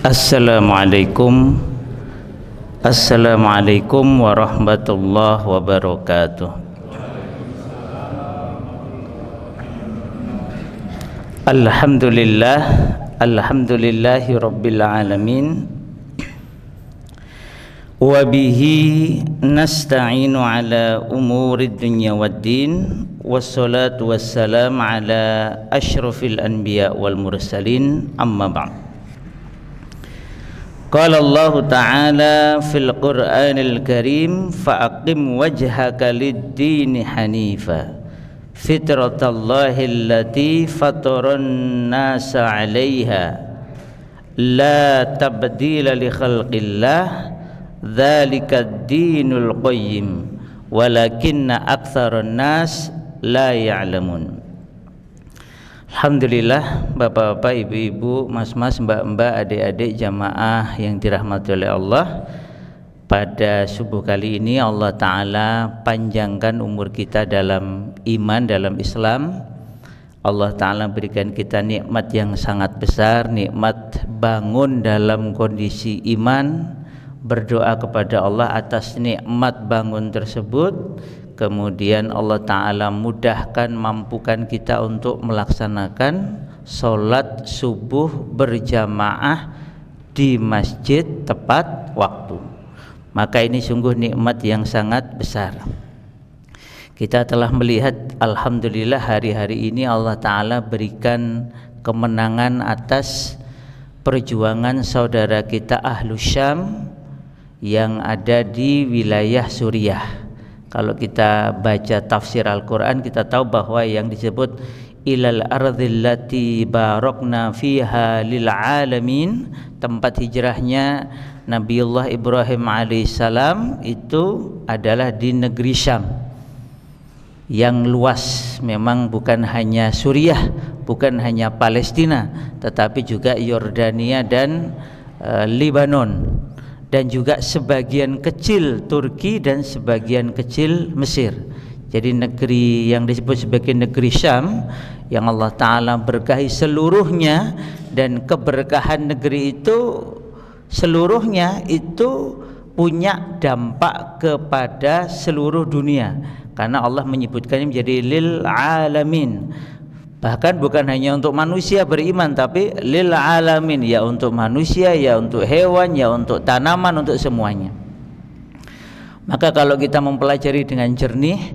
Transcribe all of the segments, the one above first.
Assalamualaikum warahmatullahi wabarakatuh. Alhamdulillahi rabbil alamin. Wa bihi nasta'inu ala umuri dunya waddin. Wassalatu wassalam ala asyrafil anbiya wal mursalin. Amma ba'd. Qala Allah Ta'ala fil Qur'anil Karim fa'aqim wajhaka lid-dini hanifa fitratallahi allati fataran nasa 'alaiha la tabdila li khalqillah dzalika ad-dinul qayyim walakinna aktsaran nas la ya'lamun. Alhamdulillah, bapak-bapak, ibu-ibu, mas-mas, mbak-mbak, adik-adik jamaah yang dirahmati oleh Allah. Pada subuh kali ini Allah Ta'ala panjangkan umur kita dalam iman, dalam Islam. Allah Ta'ala berikan kita nikmat yang sangat besar, nikmat bangun dalam kondisi iman. Berdoa kepada Allah atas nikmat bangun tersebut. Kemudian Allah Ta'ala mudahkan, mampukan kita untuk melaksanakan sholat subuh berjamaah di masjid tepat waktu. Maka ini sungguh nikmat yang sangat besar. Kita telah melihat, alhamdulillah, hari-hari ini Allah Ta'ala berikan kemenangan atas perjuangan saudara kita Ahlus Syam yang ada di wilayah Suriah. Kalau kita baca tafsir Al-Quran, kita tahu bahwa yang disebut ilal ardhil lati barakna fiha lil alamin, tempat hijrahnya Nabiullah Ibrahim alaihissalam itu adalah di negeri Syam yang luas. Memang bukan hanya Suriah, bukan hanya Palestina, tetapi juga Yordania dan Lebanon, dan juga sebagian kecil Turki dan sebagian kecil Mesir. Jadi negeri yang disebut sebagai negeri Syam yang Allah Ta'ala berkahi seluruhnya, dan keberkahan negeri itu seluruhnya itu punya dampak kepada seluruh dunia, karena Allah menyebutkannya menjadi lil alamin. Bahkan bukan hanya untuk manusia beriman, tapi lil alamin, ya untuk manusia, ya untuk hewan, ya untuk tanaman, untuk semuanya. Maka kalau kita mempelajari dengan jernih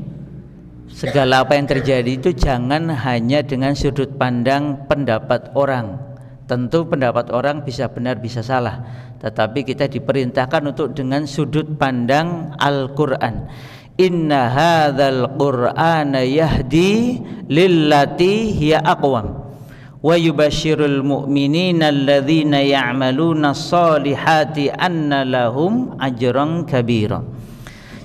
segala apa yang terjadi itu, jangan hanya dengan sudut pandang pendapat orang. Tentu pendapat orang bisa benar bisa salah, tetapi kita diperintahkan untuk dengan sudut pandang Al-Quran. Inna hadzal qur'ana yahdi lillati hiya aqwam wa yubashshirul mu'minina alladzina ya'maluna sholihati anna lahum ajran kabira.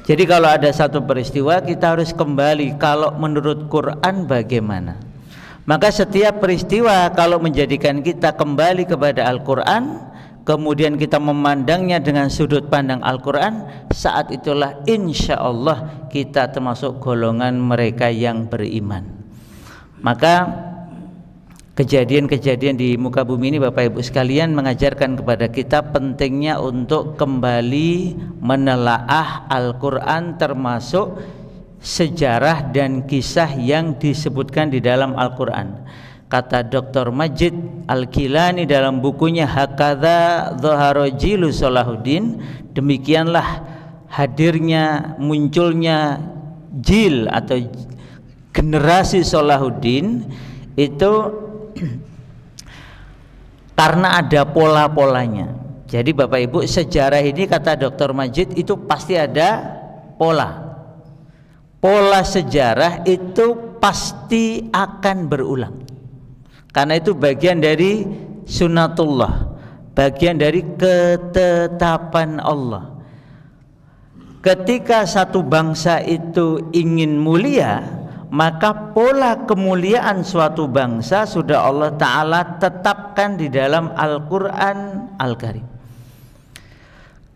Jadi kalau ada satu peristiwa, kita harus kembali, kalau menurut Quran bagaimana. Maka setiap peristiwa kalau menjadikan kita kembali kepada Al-Quran, kemudian kita memandangnya dengan sudut pandang Al-Quran, saat itulah insya Allah kita termasuk golongan mereka yang beriman. Maka kejadian-kejadian di muka bumi ini, Bapak Ibu sekalian, mengajarkan kepada kita pentingnya untuk kembali menelaah Al-Quran, termasuk sejarah dan kisah yang disebutkan di dalam Al-Quran. Kata Dr. Majid Al-Kilani dalam bukunya Hakadha Dhahara Jilu Salahuddin, demikianlah hadirnya, munculnya jil atau generasi Salahuddin itu karena ada pola-polanya. Jadi Bapak Ibu, sejarah ini kata Dr. Majid itu pasti ada pola. Pola sejarah itu pasti akan berulang. Karena itu bagian dari sunnatullah, bagian dari ketetapan Allah. Ketika satu bangsa itu ingin mulia, maka pola kemuliaan suatu bangsa sudah Allah Ta'ala tetapkan di dalam Al-Quran Al-Karim.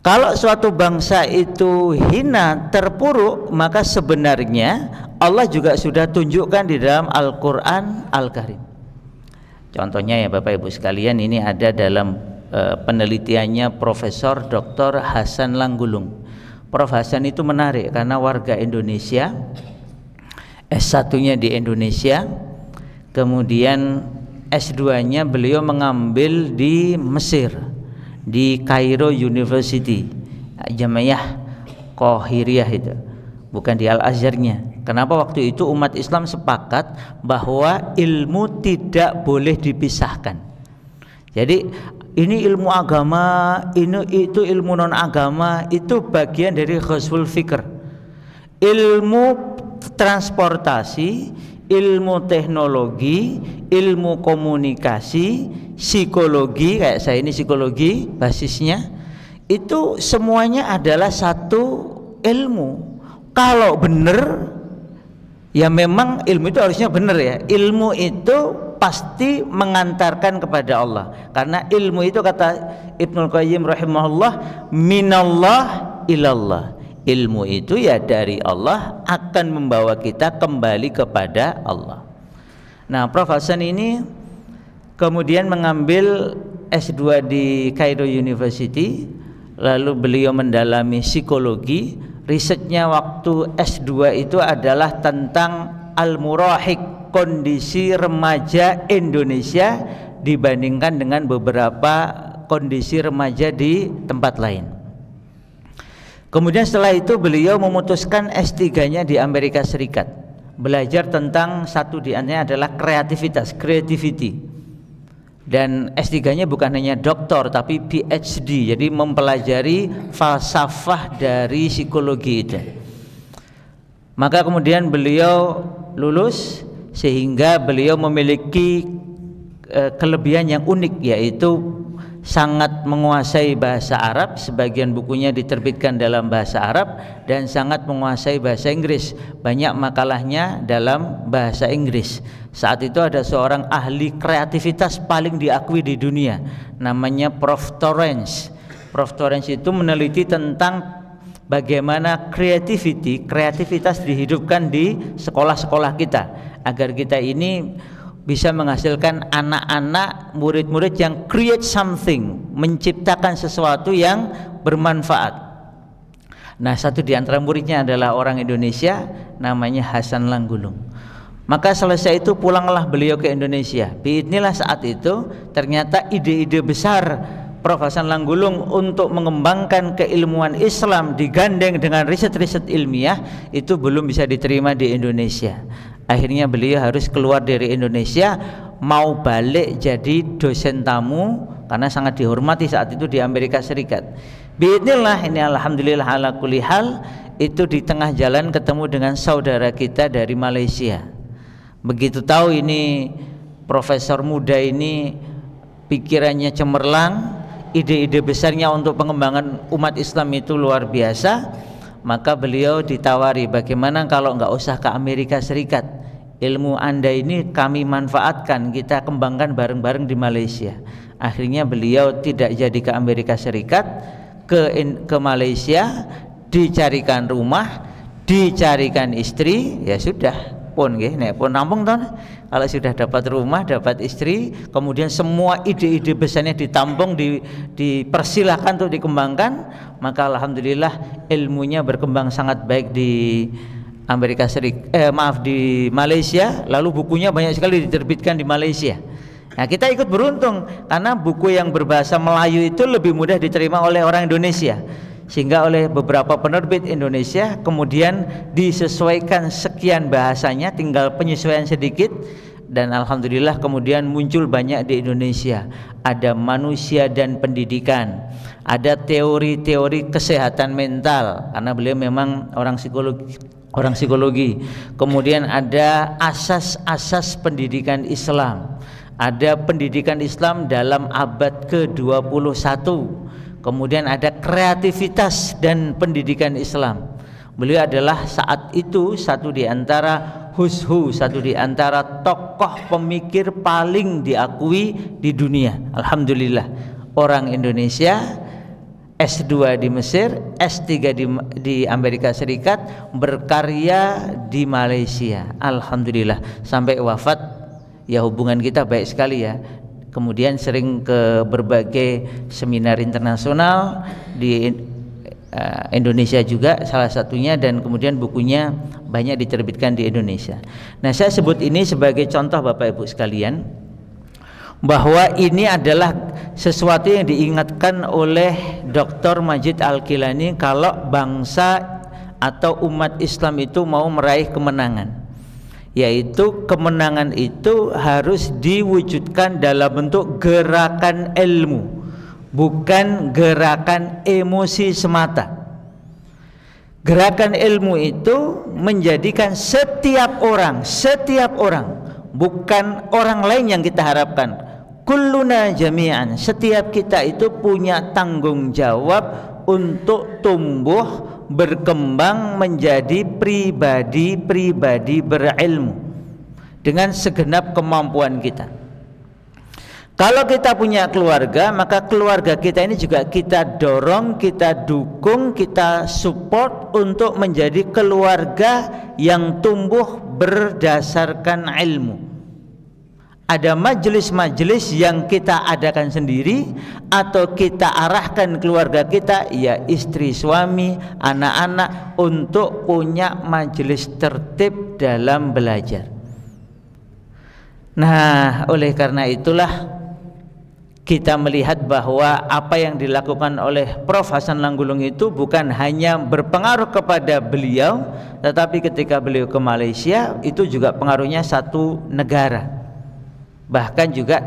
Kalau suatu bangsa itu hina, terpuruk, maka sebenarnya Allah juga sudah tunjukkan di dalam Al-Quran Al-Karim. Contohnya ya Bapak Ibu sekalian, ini ada dalam penelitiannya Profesor Dr. Hasan Langgulung. Prof Hasan itu menarik karena warga Indonesia, S1-nya di Indonesia, kemudian S2-nya beliau mengambil di Mesir, di Cairo University, Jamiah Qahiriyah itu, bukan di Al-Azharnya. Kenapa waktu itu umat Islam sepakat bahwa ilmu tidak boleh dipisahkan. Jadi ini ilmu agama, itu ilmu non agama, itu bagian dari ghazwul fikr. Ilmu transportasi, ilmu teknologi, ilmu komunikasi, psikologi, kayak saya ini psikologi basisnya, itu semuanya adalah satu ilmu. Kalau benar, ya memang ilmu itu harusnya benar ya. Ilmu itu pasti mengantarkan kepada Allah, karena ilmu itu kata Ibnul Qayyim rahimahullah, minallah ilallah. Ilmu itu ya dari Allah, akan membawa kita kembali kepada Allah. Nah, Prof Hasan ini kemudian mengambil S2 di Cairo University, lalu beliau mendalami psikologi. Risetnya waktu S2 itu adalah tentang al-murahik, kondisi remaja Indonesia dibandingkan dengan beberapa kondisi remaja di tempat lain. Kemudian setelah itu beliau memutuskan S3-nya di Amerika Serikat, belajar tentang satu di antaranya adalah kreativitas, creativity. Dan S3-nya bukan hanya doktor tapi PhD, jadi mempelajari falsafah dari psikologi itu. Maka kemudian beliau lulus, sehingga beliau memiliki kelebihan yang unik, yaitu sangat menguasai bahasa Arab, sebagian bukunya diterbitkan dalam bahasa Arab, dan sangat menguasai bahasa Inggris, banyak makalahnya dalam bahasa Inggris. Saat itu ada seorang ahli kreativitas paling diakui di dunia, namanya Prof. Torrance. Prof. Torrance itu meneliti tentang bagaimana kreativitas dihidupkan di sekolah-sekolah kita, agar kita ini bisa menghasilkan anak-anak, murid-murid yang create something, menciptakan sesuatu yang bermanfaat. Nah, satu di antara muridnya adalah orang Indonesia, namanya Hasan Langgulung. Maka selesai itu pulanglah beliau ke Indonesia. Biidznillah saat itu ternyata ide-ide besar Prof. Hasan Langgulung untuk mengembangkan keilmuan Islam digandeng dengan riset-riset ilmiah itu belum bisa diterima di Indonesia. Akhirnya beliau harus keluar dari Indonesia, mau balik jadi dosen tamu karena sangat dihormati saat itu di Amerika Serikat. Biidznillah, ini alhamdulillah ala kulli hal, itu di tengah jalan ketemu dengan saudara kita dari Malaysia. Begitu tahu ini profesor muda ini pikirannya cemerlang, ide-ide besarnya untuk pengembangan umat Islam itu luar biasa, maka beliau ditawari, bagaimana kalau nggak usah ke Amerika Serikat, ilmu Anda ini kami manfaatkan, kita kembangkan bareng-bareng di Malaysia. Akhirnya beliau tidak jadi ke Amerika Serikat, ke Malaysia, dicarikan rumah, dicarikan istri, ya sudah pun nggih, nek pun nampung toh. Kalau sudah dapat rumah, dapat istri, kemudian semua ide-ide besarnya ditampung, dipersilahkan untuk dikembangkan, maka alhamdulillah ilmunya berkembang sangat baik di Amerika Serikat, di Malaysia. Lalu bukunya banyak sekali diterbitkan di Malaysia. Nah, kita ikut beruntung karena buku yang berbahasa Melayu itu lebih mudah diterima oleh orang Indonesia, sehingga oleh beberapa penerbit Indonesia kemudian disesuaikan sekian bahasanya, tinggal penyesuaian sedikit, dan alhamdulillah kemudian muncul banyak di Indonesia. Ada manusia dan pendidikan, ada teori-teori kesehatan mental karena beliau memang orang psikologi. Kemudian ada asas-asas pendidikan Islam, ada pendidikan Islam dalam abad ke-21. Kemudian ada kreativitas dan pendidikan Islam. Beliau adalah saat itu satu di antara satu di antara tokoh pemikir paling diakui di dunia. Alhamdulillah, orang Indonesia, S2 di Mesir, S3 di Amerika Serikat, berkarya di Malaysia. Alhamdulillah, sampai wafat ya hubungan kita baik sekali ya. kemudian sering ke berbagai seminar internasional di Indonesia juga salah satunya, dan kemudian bukunya banyak diterbitkan di Indonesia. Nah, saya sebut ini sebagai contoh Bapak Ibu sekalian bahwa ini adalah sesuatu yang diingatkan oleh Dr. Majid Al-Kilani kalau bangsa atau umat Islam itu mau meraih kemenangan, yaitu kemenangan itu harus diwujudkan dalam bentuk gerakan ilmu, bukan gerakan emosi semata. Gerakan ilmu itu menjadikan setiap orang, bukan orang lain yang kita harapkan. Kulluna jami'an, setiap kita itu punya tanggung jawab untuk tumbuh, berkembang menjadi pribadi-pribadi berilmu dengan segenap kemampuan kita. Kalau kita punya keluarga, maka keluarga kita ini juga kita dorong, kita dukung, kita support untuk menjadi keluarga yang tumbuh berdasarkan ilmu. Ada majelis-majelis yang kita adakan sendiri atau kita arahkan keluarga kita, ya istri, suami, anak-anak, untuk punya majelis tertib dalam belajar. Nah, oleh karena itulah kita melihat bahwa apa yang dilakukan oleh Prof. Hasan Langgulung itu bukan hanya berpengaruh kepada beliau, tetapi ketika beliau ke Malaysia itu juga pengaruhnya satu negara, bahkan juga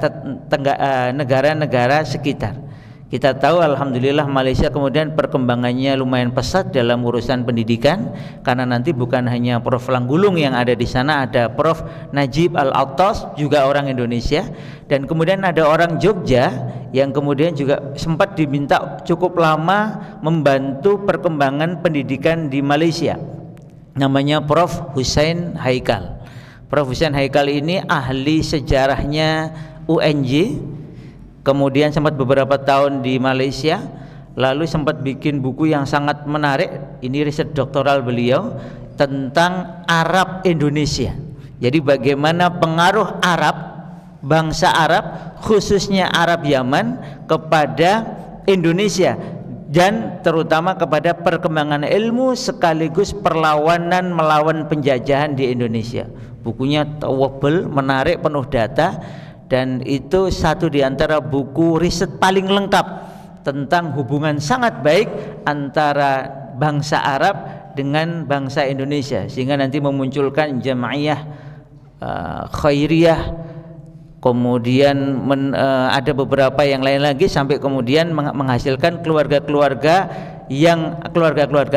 negara-negara sekitar. Kita tahu alhamdulillah Malaysia kemudian perkembangannya lumayan pesat dalam urusan pendidikan, karena nanti bukan hanya Prof. Langgulung yang ada di sana, ada Prof. Najib Al-Attas juga orang Indonesia, dan kemudian ada orang Jogja yang kemudian juga sempat diminta cukup lama membantu perkembangan pendidikan di Malaysia, namanya Prof. Hussein Haikal. Prof. Hussein Haikal ini ahli sejarahnya UNJ, kemudian sempat beberapa tahun di Malaysia, lalu sempat bikin buku yang sangat menarik, ini riset doktoral beliau tentang Arab Indonesia. Jadi bagaimana pengaruh Arab, bangsa Arab, khususnya Arab Yaman kepada Indonesia, dan terutama kepada perkembangan ilmu sekaligus perlawanan melawan penjajahan di Indonesia. Bukunya tebal, menarik, penuh data, dan itu satu di antara buku riset paling lengkap tentang hubungan sangat baik antara bangsa Arab dengan bangsa Indonesia, sehingga nanti memunculkan Jam'iyah Khairiyah, kemudian ada beberapa yang lain lagi, sampai kemudian menghasilkan keluarga-keluarga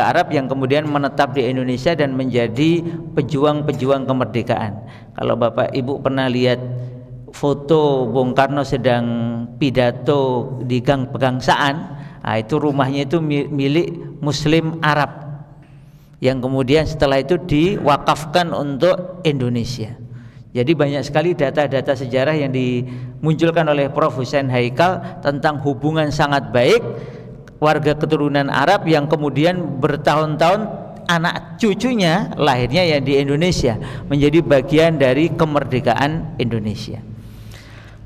Arab yang kemudian menetap di Indonesia dan menjadi pejuang-pejuang kemerdekaan. Kalau Bapak Ibu pernah lihat foto Bung Karno sedang pidato di Gang Pegangsaan, nah itu rumahnya itu milik Muslim Arab yang kemudian setelah itu diwakafkan untuk Indonesia. Jadi banyak sekali data-data sejarah yang dimunculkan oleh Prof. Hussein Haikal tentang hubungan sangat baik warga keturunan Arab yang kemudian bertahun-tahun anak cucunya lahirnya ya di Indonesia, menjadi bagian dari kemerdekaan Indonesia.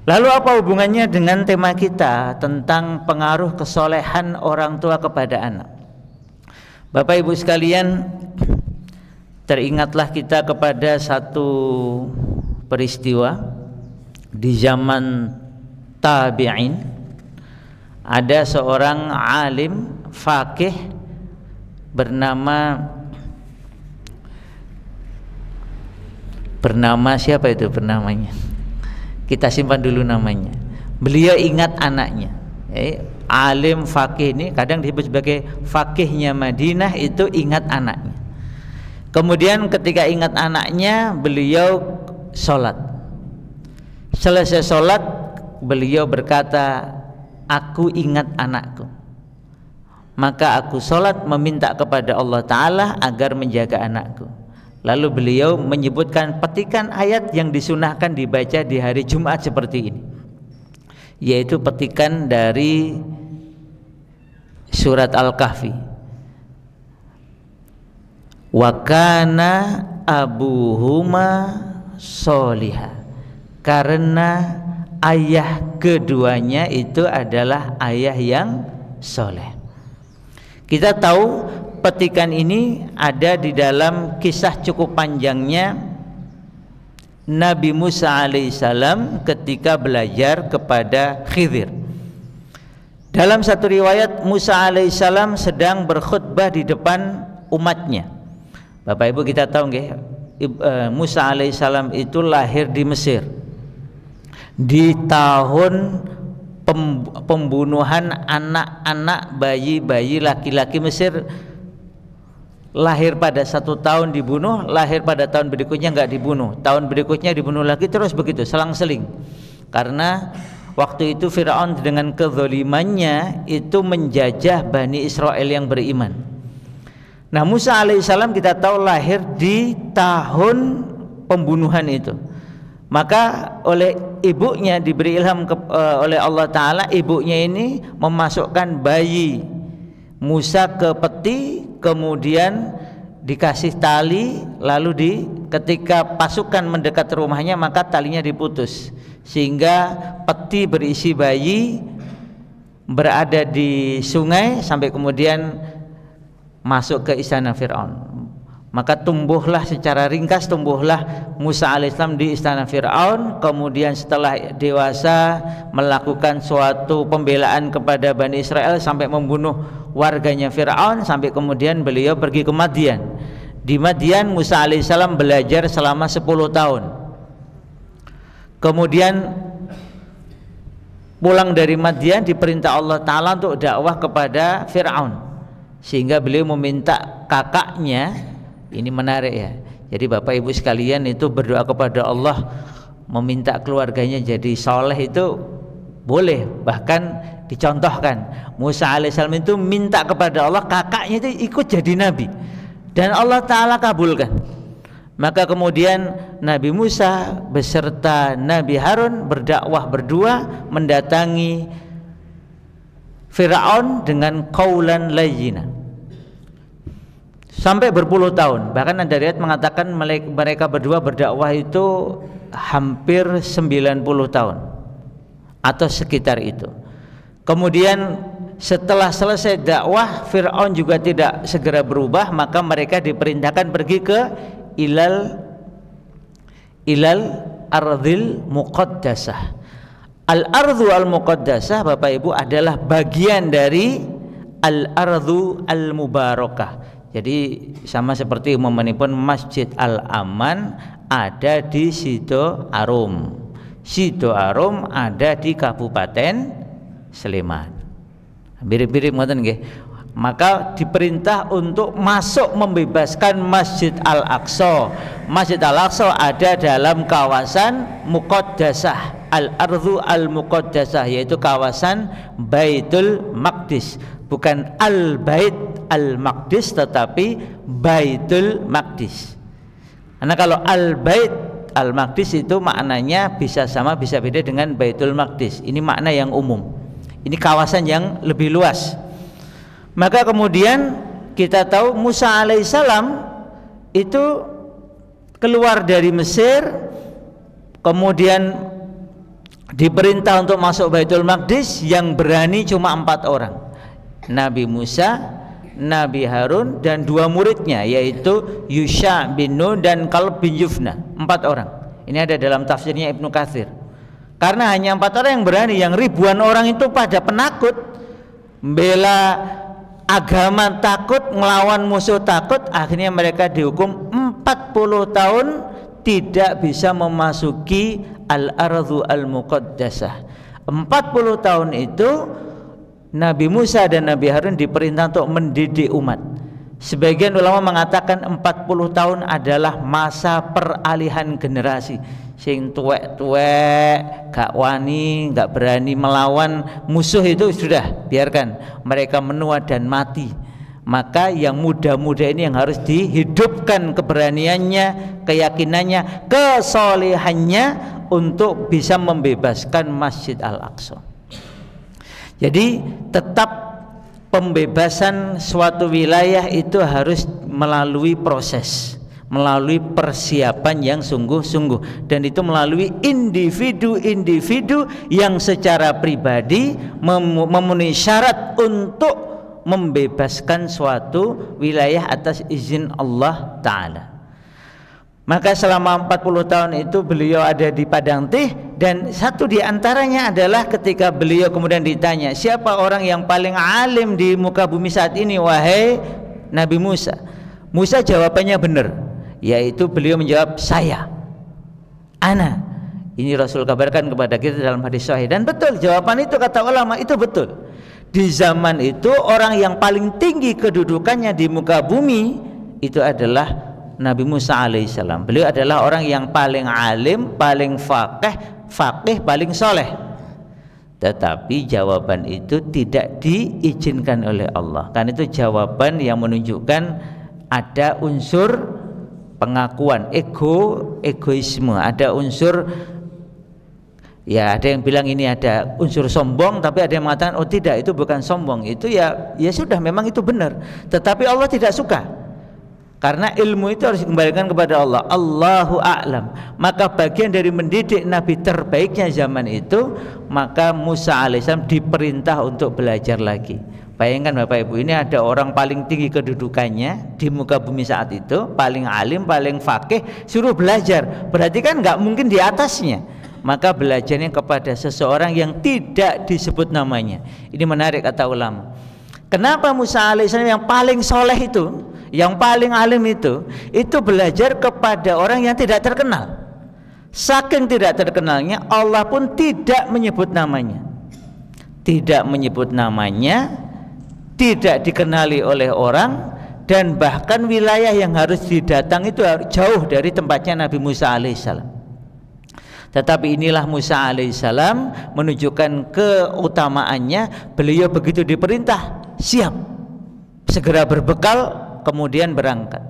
Lalu apa hubungannya dengan tema kita tentang pengaruh kesolehan orang tua kepada anak? Bapak Ibu sekalian, teringatlah kita kepada satu peristiwa di zaman tabi'in. Ada seorang alim faqih bernama siapa itu bernamanya? Kita simpan dulu namanya. Beliau ingat anaknya. Alim faqih ini kadang disebut sebagai faqihnya Madinah, itu ingat anaknya. Kemudian ketika ingat anaknya, beliau sholat. Selesai sholat, beliau berkata, aku ingat anakku, maka aku sholat meminta kepada Allah Ta'ala agar menjaga anakku. Lalu beliau menyebutkan petikan ayat yang disunahkan dibaca di hari Jumat seperti ini, yaitu petikan dari surat Al-Kahfi. Wa kana abuhuma sholiha, karena ayah keduanya itu adalah ayah yang soleh. Kita tahu petikan ini ada di dalam kisah cukup panjangnya Nabi Musa alaihissalam ketika belajar kepada Khidir. Dalam satu riwayat, Musa alaihissalam sedang berkhutbah di depan umatnya. Bapak Ibu kita tahu nggih, Musa alaihissalam itu lahir di Mesir di tahun pembunuhan anak-anak bayi-bayi laki-laki Mesir. Lahir pada 1 tahun dibunuh, lahir pada tahun berikutnya nggak dibunuh, tahun berikutnya dibunuh lagi, terus begitu selang-seling. Karena waktu itu Fir'aun dengan kezalimannya itu menjajah Bani Israel yang beriman. Nah, Musa alaihissalam kita tahu lahir di tahun pembunuhan itu. Maka oleh ibunya diberi ilham oleh Allah Ta'ala, ibunya ini memasukkan bayi Musa ke peti, kemudian dikasih tali, lalu ketika pasukan mendekat rumahnya maka talinya diputus, sehingga peti berisi bayi berada di sungai sampai kemudian masuk ke istana Fir'aun. Maka tumbuhlah secara ringkas Musa alaihissalam di istana Fir'aun. Kemudian setelah dewasa melakukan suatu pembelaan kepada Bani Israel sampai membunuh warganya Fir'aun, sampai kemudian beliau pergi ke Madian. Di Madian Musa alaihissalam belajar selama 10 tahun. Kemudian pulang dari Madian diperintah Allah Ta'ala untuk dakwah kepada Fir'aun, sehingga beliau meminta kakaknya. Ini menarik ya. Jadi Bapak Ibu sekalian itu berdoa kepada Allah meminta keluarganya jadi soleh itu boleh, bahkan dicontohkan. Musa alaihissalam itu minta kepada Allah kakaknya itu ikut jadi nabi, dan Allah Ta'ala kabulkan. Maka kemudian Nabi Musa beserta Nabi Harun berdakwah berdua mendatangi Fir'aun dengan qaulan layyina sampai berpuluh tahun. Bahkan ada riwayat mengatakan mereka berdua berdakwah itu hampir 90 tahun atau sekitar itu. Kemudian setelah selesai dakwah, Fir'aun juga tidak segera berubah, maka mereka diperintahkan pergi ke ilal ardhil muqaddasah. Al-ardhu al-muqaddasah Bapak Ibu adalah bagian dari al-ardhu al-mubarakah. Jadi sama seperti umpamanya Masjid Al-Aman ada di Sido Arum. Sido Arum ada di Kabupaten Sleman. Mirip-mirip ngoten nggih. Maka diperintah untuk masuk membebaskan Masjid Al-Aqsa. Masjid Al-Aqsa ada dalam kawasan Muqaddasah, Al-Ardhu Al-Muqaddasah, yaitu kawasan Baitul Maqdis. Bukan Al-Bait Al-Maqdis tetapi Baitul Maqdis. Karena kalau Al-Bait Al-Maqdis itu maknanya bisa sama bisa beda dengan Baitul Maqdis. Ini makna yang umum. Ini kawasan yang lebih luas. Maka kemudian kita tahu Musa alaihissalam itu keluar dari Mesir, kemudian diperintah untuk masuk Baitul Maqdis. Yang berani cuma 4 orang, Nabi Musa, Nabi Harun, dan 2 muridnya, yaitu Yusha bin Nun dan Kalb bin Yufna. 4 orang. Ini ada dalam tafsirnya Ibnu Katsir. Karena hanya 4 orang yang berani, yang ribuan orang itu pada penakut, bela agama takut, ngelawan musuh takut. Akhirnya mereka dihukum 40 tahun tidak bisa memasuki Al-Ardhu Al-Muqaddasah. 40 tahun itu Nabi Musa dan Nabi Harun diperintah untuk mendidik umat. Sebagian ulama mengatakan 40 tahun adalah masa peralihan generasi. Sing tuwek-tuwek, gak wani, gak berani melawan musuh itu sudah biarkan mereka menua dan mati. Maka yang muda-muda ini yang harus dihidupkan keberaniannya, keyakinannya, kesolehannya untuk bisa membebaskan Masjid Al-Aqsa. Jadi tetap pembebasan suatu wilayah itu harus melalui proses, melalui persiapan yang sungguh-sungguh, dan itu melalui individu-individu yang secara pribadi memenuhi syarat untuk membebaskan suatu wilayah atas izin Allah Ta'ala. Maka selama 40 tahun itu beliau ada di Padang Tih, dan satu di antaranya adalah ketika beliau kemudian ditanya, siapa orang yang paling alim di muka bumi saat ini wahai Nabi Musa? Musa jawabannya benar, yaitu beliau menjawab, saya, ana. Ini Rasul kabarkan kepada kita dalam hadis sahih, dan betul jawaban itu, kata ulama, itu betul. Di zaman itu orang yang paling tinggi kedudukannya di muka bumi itu adalah Nabi Musa alaihissalam. Beliau adalah orang yang paling alim, paling faqih, paling soleh. Tetapi jawaban itu tidak diizinkan oleh Allah. Karena itu jawaban yang menunjukkan ada unsur pengakuan egoisme, ada unsur, ya ada yang bilang ini ada unsur sombong, tapi ada yang mengatakan oh tidak, itu bukan sombong, itu ya sudah, memang itu benar. Tetapi Allah tidak suka. Karena ilmu itu harus dikembalikan kepada Allah. Allahu a'lam. Maka bagian dari mendidik Nabi terbaiknya zaman itu, maka Musa alaihissalam diperintah untuk belajar lagi. Bayangkan Bapak Ibu, ini ada orang paling tinggi kedudukannya di muka bumi saat itu, paling alim, paling fakih, suruh belajar. Berarti kan nggak mungkin di atasnya. Maka belajarnya kepada seseorang yang tidak disebut namanya. Ini menarik kata ulama. Kenapa Musa alaihissalam yang paling soleh itu, yang paling alim itu belajar kepada orang yang tidak terkenal? Saking tidak terkenalnya, Allah pun tidak menyebut namanya. Tidak menyebut namanya, tidak dikenali oleh orang, dan bahkan wilayah yang harus didatang itu jauh dari tempatnya Nabi Musa alaihissalam. Tetapi inilah Musa alaihissalam menunjukkan keutamaannya. Beliau begitu diperintah, siap, segera berbekal, kemudian berangkat.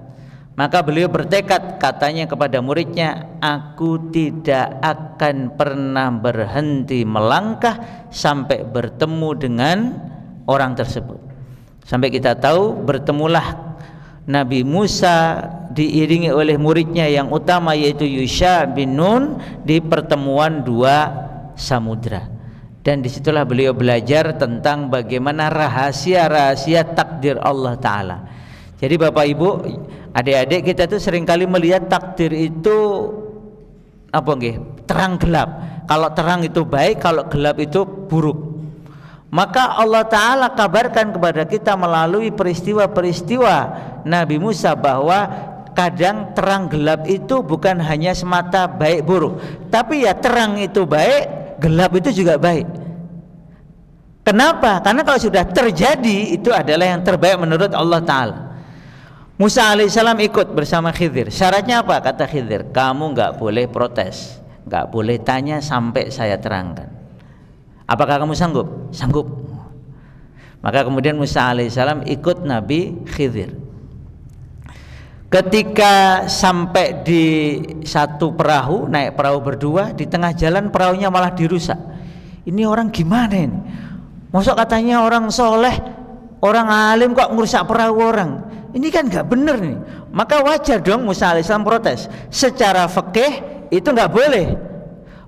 Maka beliau bertekad, katanya kepada muridnya, aku tidak akan pernah berhenti melangkah sampai bertemu dengan orang tersebut. Sampai kita tahu bertemulah Nabi Musa diiringi oleh muridnya yang utama, yaitu Yusha bin Nun, di pertemuan dua samudra. Dan disitulah beliau belajar tentang bagaimana rahasia-rahasia takdir Allah Ta'ala. Jadi Bapak Ibu, adik-adik, kita tuh seringkali melihat takdir itu apa nggih? Terang gelap. Kalau terang itu baik, kalau gelap itu buruk. Maka Allah Ta'ala kabarkan kepada kita melalui peristiwa-peristiwa Nabi Musa bahwa kadang terang gelap itu bukan hanya semata baik buruk, tapi ya terang itu baik, gelap itu juga baik. Kenapa? Karena kalau sudah terjadi, itu adalah yang terbaik menurut Allah Ta'ala. Musa alaihissalam ikut bersama Khidir. Syaratnya apa? Kata Khidir, kamu nggak boleh protes, nggak boleh tanya sampai saya terangkan. Apakah kamu sanggup? Sanggup. Maka kemudian Musa alaihissalam ikut Nabi Khidir. Ketika sampai di satu perahu, naik perahu berdua, di tengah jalan perahunya malah dirusak. Ini orang gimana ini? Maksud katanya orang soleh, orang alim kok ngerusak perahu orang? Ini kan nggak bener nih. Maka wajar dong Musa alaihissalam protes. Secara fikih itu nggak boleh.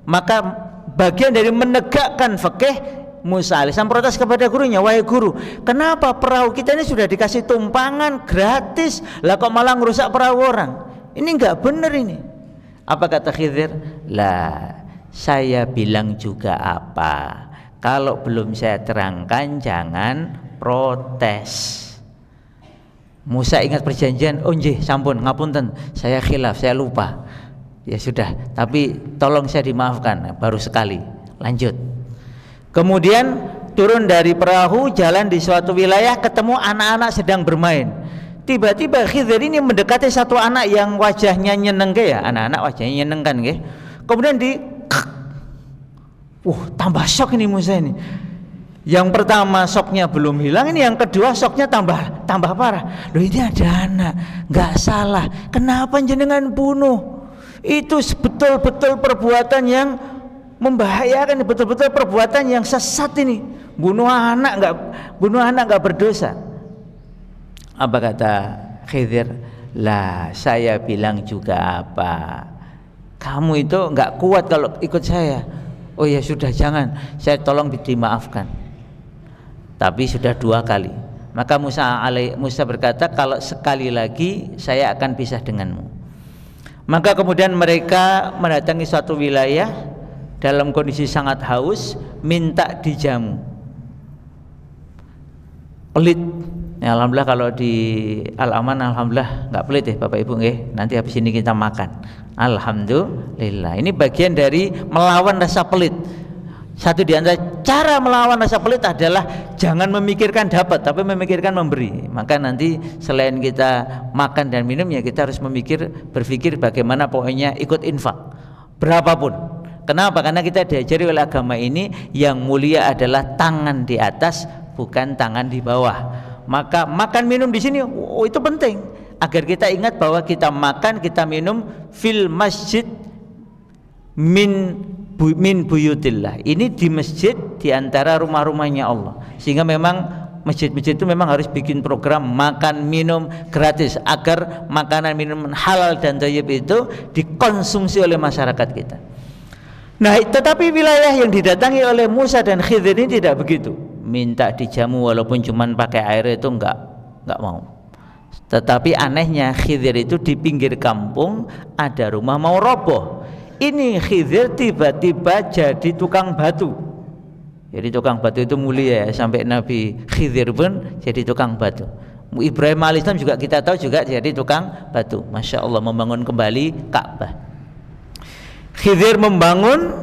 Maka bagian dari menegakkan fikih, Musa alaihissalam protes kepada gurunya, wahai guru, kenapa perahu kita ini sudah dikasih tumpangan gratis, lah kok malah ngerusak perahu orang? Ini nggak bener ini. Apa kata Khidir? Lah, saya bilang juga apa? Kalau belum saya terangkan jangan protes. Musa ingat perjanjian, oh nggih sampun ngapunten, saya khilaf, saya lupa. Ya sudah, tapi tolong saya dimaafkan, baru sekali. Lanjut. Kemudian turun dari perahu, jalan di suatu wilayah, ketemu anak-anak sedang bermain. Tiba-tiba Khidir ini mendekati satu anak yang wajahnya nyeneng ya, anak-anak wajahnya nyeneng kan nggih. Kemudian tambah shock ini Musa ini. Yang pertama shocknya belum hilang, ini yang kedua shocknya tambah parah. Loh, ini ada anak, nggak salah, kenapa jenengan bunuh? Itu betul-betul perbuatan yang membahayakan, betul-betul perbuatan yang sesat ini. Bunuh anak nggak berdosa. Apa kata Khidir? Lah saya bilang juga apa, kamu itu nggak kuat kalau ikut saya. Oh ya sudah, jangan, saya tolong dimaafkan. Tapi sudah 2 kali. Maka Musa berkata, kalau sekali lagi saya akan pisah denganmu. Maka kemudian mereka mendatangi suatu wilayah dalam kondisi sangat haus, minta dijamu. Pelit. Ya, alhamdulillah kalau di Al-Aman alhamdulillah nggak pelit ya Bapak Ibu nggih. Nanti habis ini kita makan. Alhamdulillah. Ini bagian dari melawan rasa pelit. Satu di antara cara melawan rasa pelit adalah jangan memikirkan dapat, tapi memikirkan memberi. Maka nanti selain kita makan dan minum, ya kita harus berpikir bagaimana pokoknya ikut infak berapapun. Kenapa? Karena kita diajari oleh agama ini yang mulia adalah tangan di atas, bukan tangan di bawah. Maka makan minum di sini itu penting agar kita ingat bahwa kita makan, kita minum fil masjid min buyutillah. Ini di masjid, di antara rumah-rumahnya Allah. Sehingga memang masjid-masjid itu memang harus bikin program makan minum gratis agar makanan minuman halal dan thayyib itu dikonsumsi oleh masyarakat kita. Nah, tetapi wilayah yang didatangi oleh Musa dan Khidir ini tidak begitu. Minta dijamu walaupun cuman pakai air itu enggak mau. Tetapi anehnya Khidir itu di pinggir kampung ada rumah mau roboh. Ini Khidir tiba-tiba jadi tukang batu. Jadi tukang batu itu mulia ya, sampai Nabi Khidir pun jadi tukang batu. Ibrahim alaihissalam juga kita tahu juga jadi tukang batu. Masya Allah, membangun kembali Ka'bah. Khidir membangun,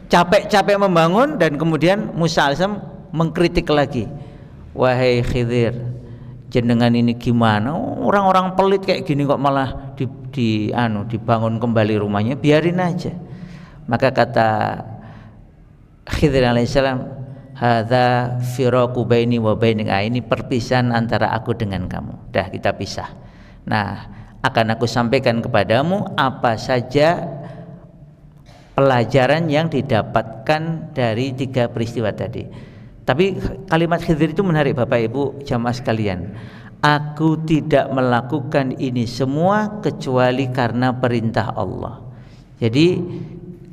capek-capek membangun, dan kemudian Musa alaihissalam mengkritik lagi. Wahai Khidir, jenengan ini gimana? Orang-orang pelit kayak gini kok malah dibangun kembali rumahnya, biarin aja. Maka kata Khidir alaihissalam, hadza firaqu baini wa bainika, ini perpisahan antara aku dengan kamu. Dah, kita pisah. Nah, akan aku sampaikan kepadamu apa saja pelajaran yang didapatkan dari 3 peristiwa tadi. Tapi kalimat Khidir itu menarik Bapak Ibu jamaah sekalian. Aku tidak melakukan ini semua kecuali karena perintah Allah. Jadi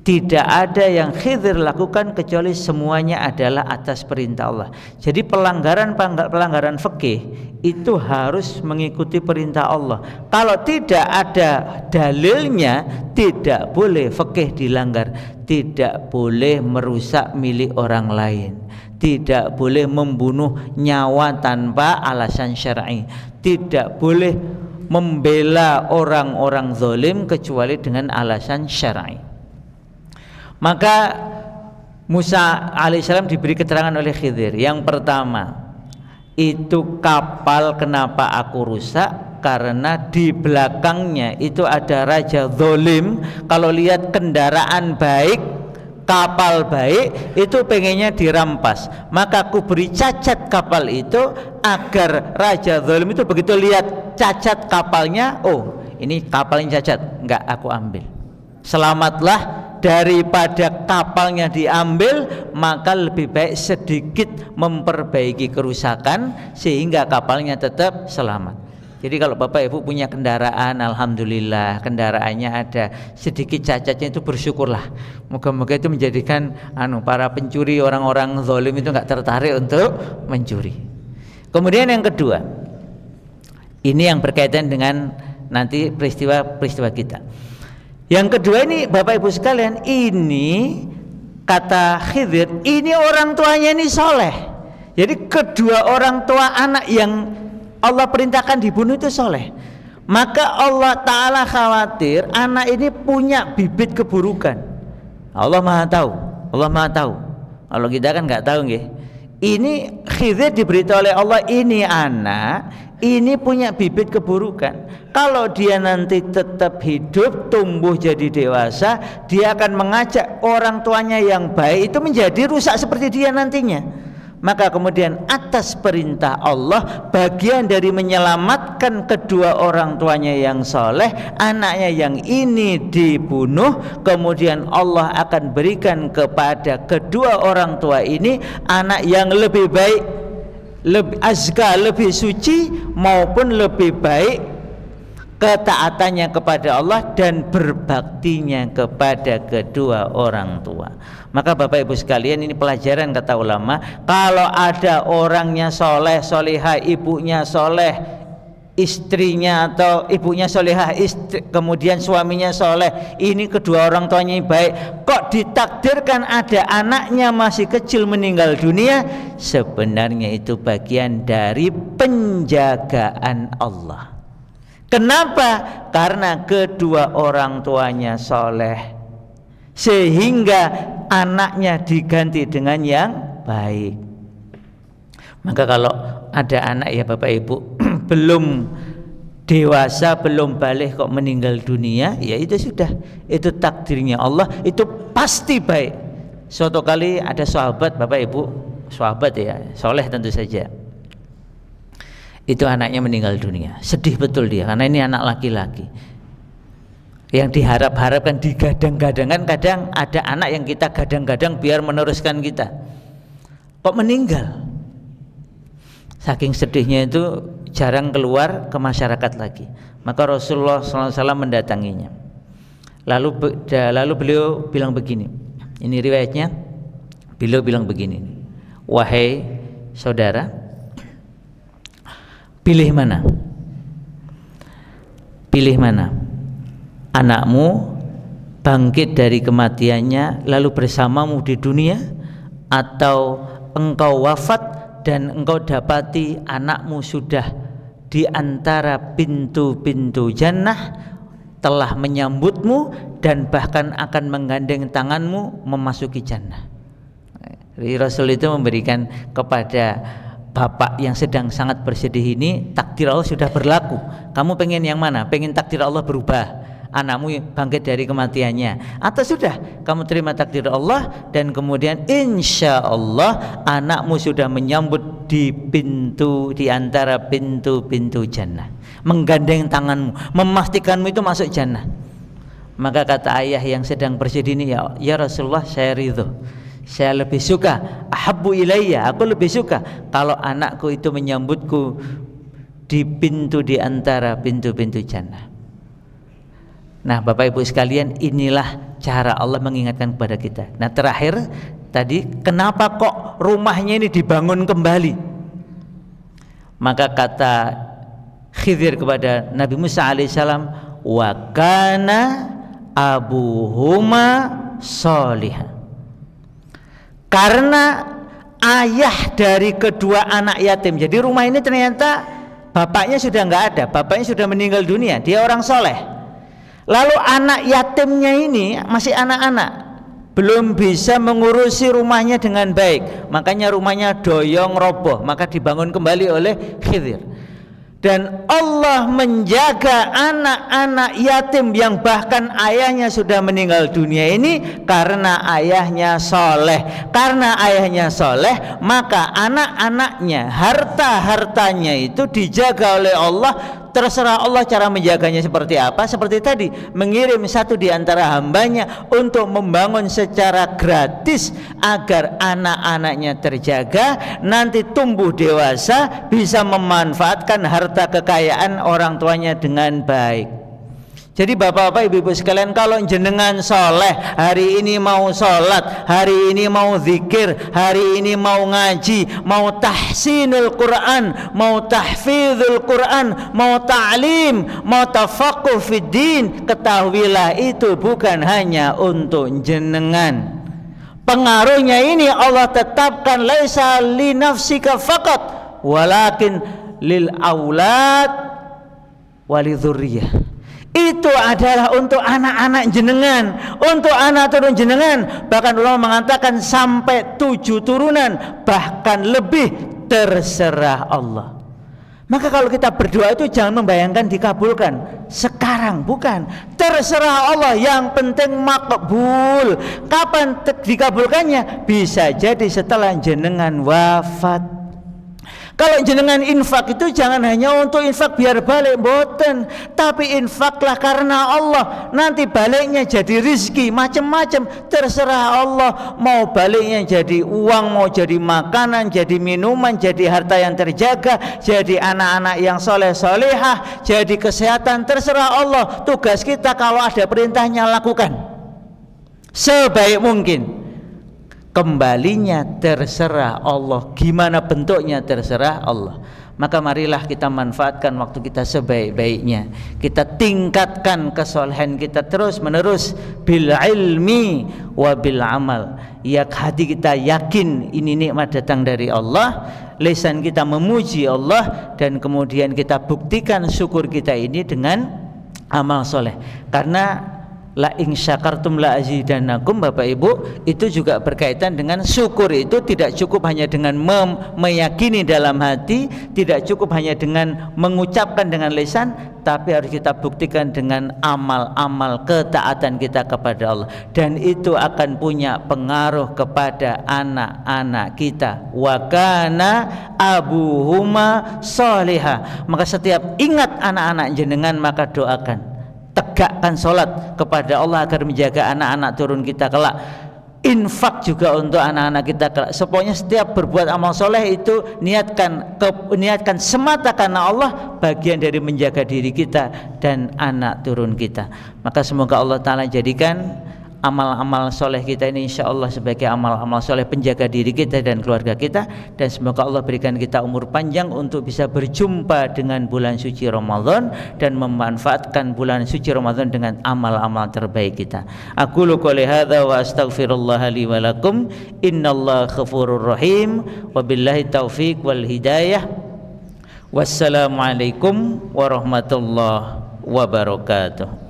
tidak ada yang Khidir lakukan kecuali semuanya adalah atas perintah Allah. Jadi pelanggaran fikih itu harus mengikuti perintah Allah. Kalau tidak ada dalilnya, tidak boleh fikih dilanggar. Tidak boleh merusak milik orang lain, tidak boleh membunuh nyawa tanpa alasan syar'i, tidak boleh membela orang-orang zalim kecuali dengan alasan syar'i. Maka Musa alaihissalam diberi keterangan oleh Khidir. Yang pertama, itu kapal kenapa aku rusak? Karena di belakangnya itu ada raja zalim. Kalau lihat kendaraan baik, kapal baik, itu pengennya dirampas. Maka aku beri cacat kapal itu agar raja zalim itu begitu lihat cacat kapalnya, oh ini kapalnya cacat, enggak aku ambil. Selamatlah, daripada kapalnya diambil, maka lebih baik sedikit memperbaiki kerusakan sehingga kapalnya tetap selamat. Jadi kalau Bapak Ibu punya kendaraan, alhamdulillah kendaraannya ada sedikit cacatnya, itu bersyukurlah. Moga-moga itu menjadikan para pencuri, orang-orang zalim itu nggak tertarik untuk mencuri. Kemudian yang kedua, ini yang berkaitan dengan nanti peristiwa kita. Yang kedua ini Bapak Ibu sekalian, ini kata Khidir, ini orang tuanya ini soleh. Jadi kedua orang tua anak yang Allah perintahkan dibunuh itu soleh. Maka Allah Ta'ala khawatir anak ini punya bibit keburukan. Allah Maha tahu, Allah Maha tahu. Kalau kita kan nggak tahu nggih. Ini Khidir diberitahu oleh Allah, ini anak ini punya bibit keburukan. Kalau dia nanti tetap hidup, tumbuh jadi dewasa, dia akan mengajak orang tuanya yang baik itu menjadi rusak seperti dia nantinya. Maka kemudian atas perintah Allah, bagian dari menyelamatkan kedua orang tuanya yang soleh, anaknya yang ini dibunuh, kemudian Allah akan berikan kepada kedua orang tua ini anak yang lebih baik, lebih azka, lebih suci, maupun lebih baik ketaatannya kepada Allah dan berbaktinya kepada kedua orang tua. Maka Bapak Ibu sekalian, ini pelajaran kata ulama, kalau ada orangnya soleh solehah, ibunya soleh, istrinya atau ibunya solehah, kemudian suaminya soleh, ini kedua orang tuanya baik, kok ditakdirkan ada anaknya masih kecil meninggal dunia, sebenarnya itu bagian dari penjagaan Allah. Kenapa? Karena kedua orang tuanya soleh, sehingga anaknya diganti dengan yang baik. Maka kalau ada anak ya Bapak Ibu belum dewasa, belum balik kok meninggal dunia, ya itu sudah, itu takdirnya Allah, itu pasti baik. Suatu kali ada sahabat, Bapak Ibu, sahabat ya, soleh tentu saja, itu anaknya meninggal dunia. Sedih betul dia, karena ini anak laki-laki yang diharap-harapkan, digadang-gadangkan. Kadang ada anak yang kita gadang-gadang biar meneruskan kita, kok meninggal. Saking sedihnya itu jarang keluar ke masyarakat lagi. Maka Rasulullah SAW mendatanginya. Lalu beliau bilang begini, ini riwayatnya, beliau bilang begini, wahai saudara, pilih mana? Pilih mana? Anakmu bangkit dari kematiannya lalu bersamamu di dunia, atau engkau wafat dan engkau dapati anakmu sudah di antara pintu-pintu jannah, telah menyambutmu dan bahkan akan menggandeng tanganmu memasuki jannah. Jadi Rasul itu memberikan kepada bapak yang sedang sangat bersedih ini, takdir Allah sudah berlaku. Kamu pengen yang mana? Pengen takdir Allah berubah, anakmu bangkit dari kematiannya, atau sudah kamu terima takdir Allah dan kemudian insya Allah anakmu sudah menyambut di pintu, di antara pintu-pintu jannah, menggandeng tanganmu, memastikanmu itu masuk jannah. Maka kata ayah yang sedang bersedih ini, ya Rasulullah, saya ridho, saya lebih suka, ahabbu ilayya, aku lebih suka kalau anakku itu menyambutku di pintu, di antara pintu-pintu jannah. Nah Bapak Ibu sekalian, inilah cara Allah mengingatkan kepada kita. Nah terakhir tadi, kenapa kok rumahnya ini dibangun kembali? Maka kata Khidir kepada Nabi Musa alaihissalam, wa kana abuhuma sholihan. Karena ayah dari kedua anak yatim, jadi rumah ini ternyata bapaknya sudah nggak ada, bapaknya sudah meninggal dunia, dia orang soleh. Lalu anak yatimnya ini masih anak-anak, belum bisa mengurusi rumahnya dengan baik, makanya rumahnya doyong roboh, maka dibangun kembali oleh Khidir. Dan Allah menjaga anak-anak yatim yang bahkan ayahnya sudah meninggal dunia ini karena ayahnya soleh. Karena ayahnya soleh, maka anak-anaknya, harta-hartanya itu dijaga oleh Allah. Terserah Allah cara menjaganya seperti apa. Seperti tadi, mengirim satu di antara hambanya untuk membangun secara gratis agar anak-anaknya terjaga, nanti tumbuh dewasa bisa memanfaatkan harta kekayaan orang tuanya dengan baik. Jadi bapak-bapak, ibu-ibu sekalian, kalau jenengan soleh, hari ini mau sholat, hari ini mau zikir, hari ini mau ngaji, mau tahsinul Quran, mau tahfidzul Quran, mau ta'lim, mau tafaqquh fid din, ketahuilah itu bukan hanya untuk jenengan. Pengaruhnya ini Allah tetapkan, laisa li nafsika faqat walakin lil aulad walidhurriyah. Itu adalah untuk anak-anak jenengan, untuk anak turun jenengan. Bahkan ulama mengatakan sampai 7 turunan, bahkan lebih, terserah Allah. Maka kalau kita berdoa itu jangan membayangkan dikabulkan sekarang, bukan, terserah Allah. Yang penting makbul. Kapan dikabulkannya? Bisa jadi setelah jenengan wafat. Kalau jenengan infak itu jangan hanya untuk infak biar balik, mboten, tapi infaklah karena Allah. Nanti baliknya jadi rizki macam-macam, terserah Allah. Mau baliknya jadi uang, mau jadi makanan, jadi minuman, jadi harta yang terjaga, jadi anak-anak yang soleh solehah, jadi kesehatan, terserah Allah. Tugas kita kalau ada perintahnya lakukan sebaik mungkin. Kembalinya terserah Allah, gimana bentuknya terserah Allah. Maka marilah kita manfaatkan waktu kita sebaik-baiknya. Kita tingkatkan kesolehan kita terus menerus bil ilmi wa bil amal. Ya, hati kita yakin ini nikmat datang dari Allah, lisan kita memuji Allah, dan kemudian kita buktikan syukur kita ini dengan amal soleh. Karena la in syakartum la azidannakum, Bapak Ibu, itu juga berkaitan dengan syukur. Itu tidak cukup hanya dengan meyakini dalam hati, tidak cukup hanya dengan mengucapkan dengan lisan, tapi harus kita buktikan dengan amal-amal ketaatan kita kepada Allah, dan itu akan punya pengaruh kepada anak-anak kita. Wa kana abuhuma sholiha. Maka setiap ingat anak-anak jenengan, maka doakan, tegakkan sholat kepada Allah agar menjaga anak-anak turun kita kelak. Infak juga untuk anak-anak kita kelak. Pokoknya setiap berbuat amal soleh itu niatkan semata karena Allah, bagian dari menjaga diri kita dan anak turun kita. Maka semoga Allah Ta'ala jadikan amal-amal soleh kita ini insya Allah sebagai amal-amal soleh penjaga diri kita dan keluarga kita, dan semoga Allah berikan kita umur panjang untuk bisa berjumpa dengan bulan suci Ramadan dan memanfaatkan bulan suci Ramadan dengan amal-amal terbaik kita. Aqulu qouli hadza wa astaghfirullah li wa lakum, innallaha ghafurur rahim, wabillahi taufiq wal hidayah. Wassalamualaikum warahmatullahi wabarakatuh.